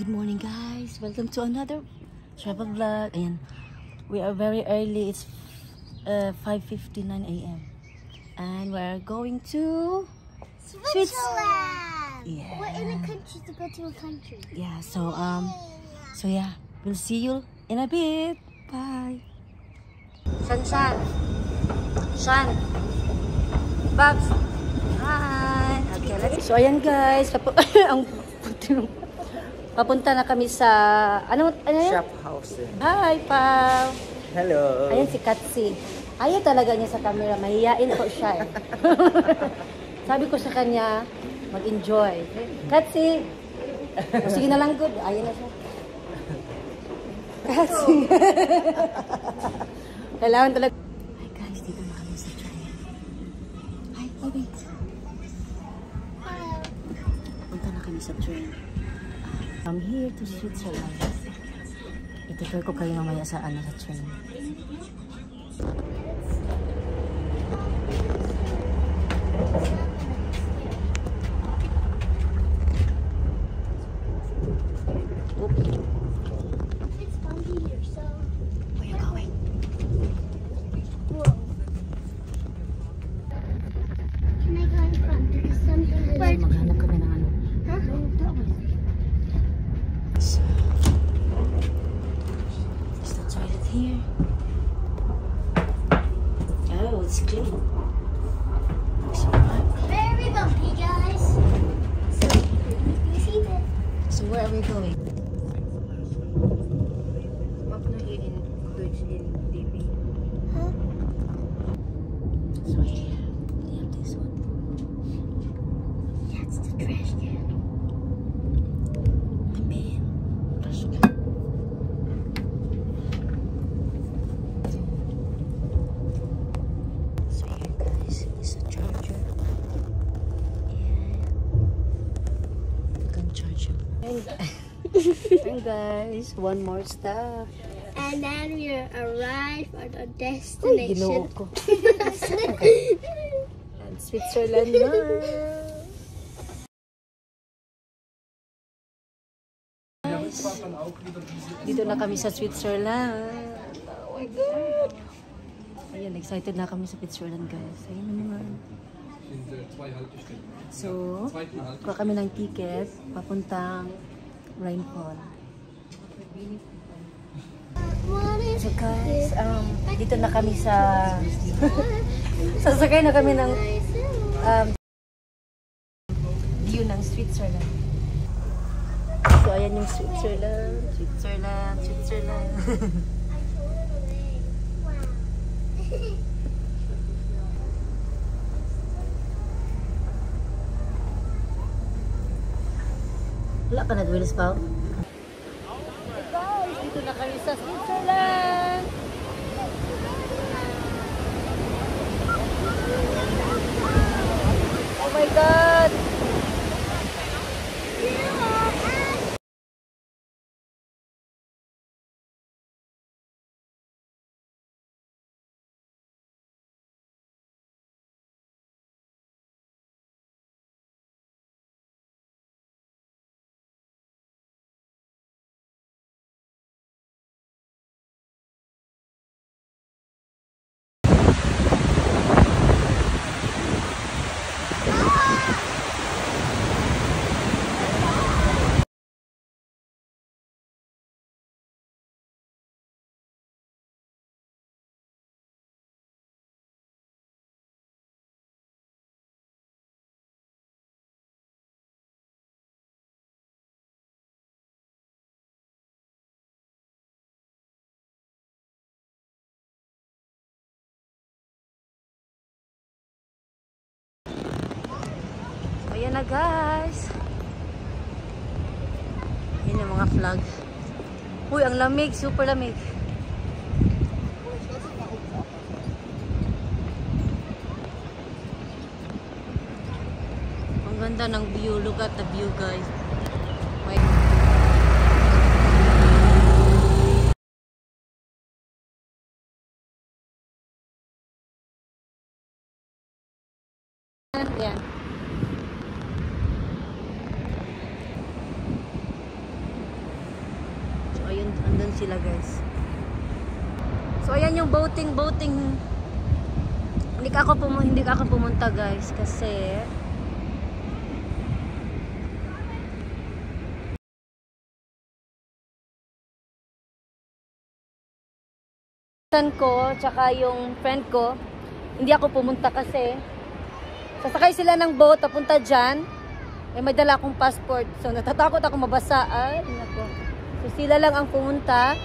Good morning guys, welcome to another travel vlog. Ayan, we are very early. It's 5:59 a.m. and we're going to Switzerland. Yeah. We're in a country to go to a country. Yeah, so yeah, we'll see you in a bit. Bye. Shan, Babs. Hi. Okay, let's. So ayan guys, ang papunta na kami sa ano yan? Shop house. Hi, Pao. Hello. Ayan si Katsi. Ayaw talaga niya sa camera. Mahihain po siya. Sabi ko sa kanya, mag-enjoy. Katsi! Sige na lang, good. Ayaw na siya. Katsi! Kailangan talaga. Hi guys, dito na kami sa train. Hi, wait. Punta na kami sa train. I'm here to Switzerland. Itutur ko kayo mamaya sa sa train. It's funky here, so. Where are you going? Whoa. Can I go in front? Because something is. Maghanap kami ng ano. Huh? Is the toilet here? Oh, it's clean. Very bumpy, guys. So, you see that? So where are we going? Huh? So here, we have this one. That's the trash can. The bin. Trash can. So here guys, is a charger. Yeah. You can charge it. And guys, one more stop. And then we arrive at our Uy, destination. ginoo ko. And Switzerland na. Guys, dito na kami sa Switzerland. Oh my God. Ayan, excited na kami sa Switzerland guys. Ayun na naman. So, kuha kami ng ticket papuntang Rainfall. So guys, dito na kami sa sasakay na kami ng view ng Switzerland. So ayan yung Switzerland. Wala ka na Willis Pao? Guys, dito na kami sa Switzerland. Oh my God! Ayan na guys. Ayan yung mga flag. Uy, ang lamig. Super lamig. Ang ganda ng view. Look at the view guys. My Ayan. boating sila, guys. So ayan yung boating. Hindi ka ako pumunta, guys, kasi ko tsaka yung friend ko, hindi ako pumunta kasi sasakay sila ng boat papunta dyan. May dala akong passport, so natatakot ako mabasa. Ay, nako. So sila lang ang pumunta.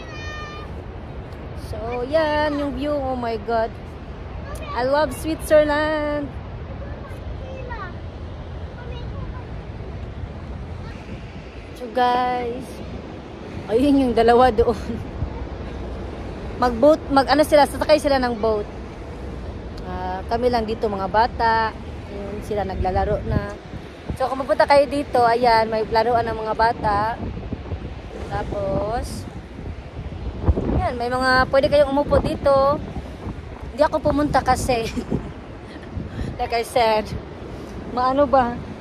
So yan yung view. Oh my god, I love Switzerland. So guys, ayun yung dalawa doon. Sasakay sila ng boat. Kami lang dito mga bata. Yun, sila naglalaro na. So kung mapunta kayo dito, ayan, may laruan ng mga bata. Tapos, ayan, may mga pwede kayong umupo dito. Hindi ako pumunta kasi, like I said,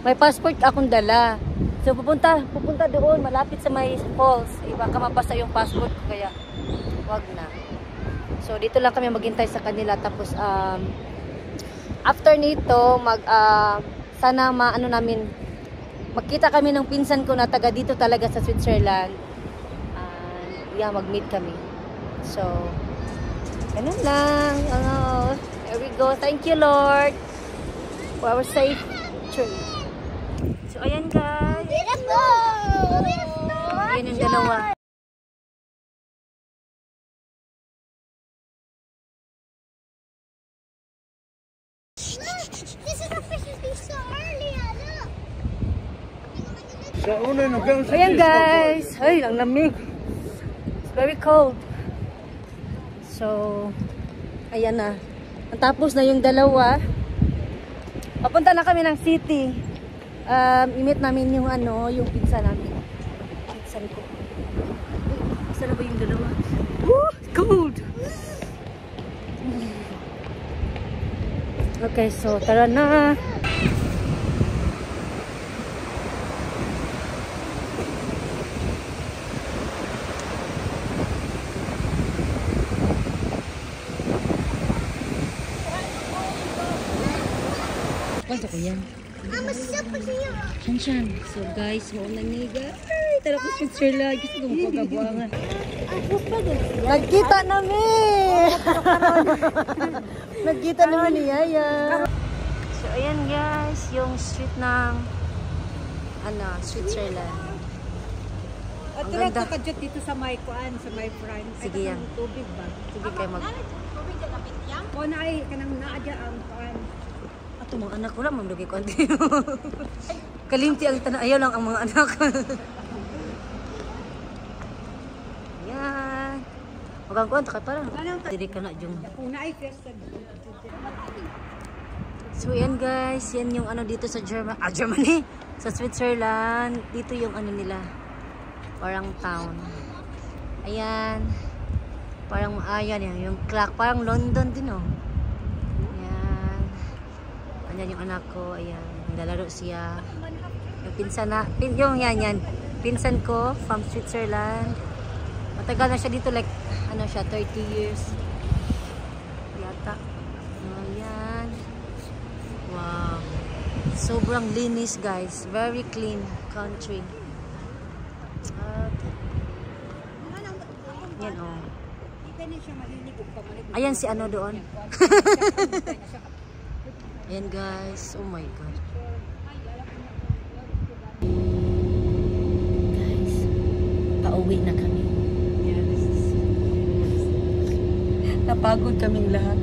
may passport akong dala. So pupunta doon, malapit sa may falls. Baka mabasa yung passport ko, kaya wag na. So dito lang kami maghintay sa kanila. Tapos after nito sana magkita kami ng pinsan ko na taga dito talaga sa Switzerland. Mag-meet kami. So ganun lang. There we go. Thank you, Lord, for our safe trip. So ayan, guys. Ayan yung dalawa. This is the fishes we saw earlier. Look. Ayan, guys. Ay, ang lamig. It's very cold. So, ayan na. Natapos na yung dalawa. Papunta na kami ng city. I-meet namin yung yung pizza namin. Pinsan ko. Saan na ba yung dalawa? Woo! Cold! Okay, so tara na. Pasok ko yan. I'm a superhero. Shan. So guys, mauna niga. Ay, tara ko Switzerland. Gusto ko magpagabuangan. Nagkita namin! Nagkita namin ni Yaya. So ayan, guys, yung street ng Switzerland. At tulad ko kadyot dito sa may kuan, sa may front. Sige yan. Tubig ba? Sige kayo mag... O na ay, kanang naadya ang kuan. Ato mga anak ko lang, mamlugay ko. Kalimti ang tanong. Ayaw lang ang mga anak. Yan. Magang kuwan, takay parang. Diri ka na, Jung. Una ay first. So yan, guys, yan yung dito sa Germany. Sa Switzerland. Dito yung nila. Parang town. Ayan. Parang ayan yan. Yung clock. Parang London din, oh. Ayan. Ayan yung anak ko. Ayan. Naglalaro siya. Yung pinsan na. Yan. Pinsan ko from Switzerland. Matagal na siya dito. Like, 30 years. Yata. Ayan. Wow. Sobrang linis, guys. Very clean country. Yan, oh. Ayan si doon. Ayan, guys. Oh my God. Guys, pauwi na kami. Napagod kaming lahat.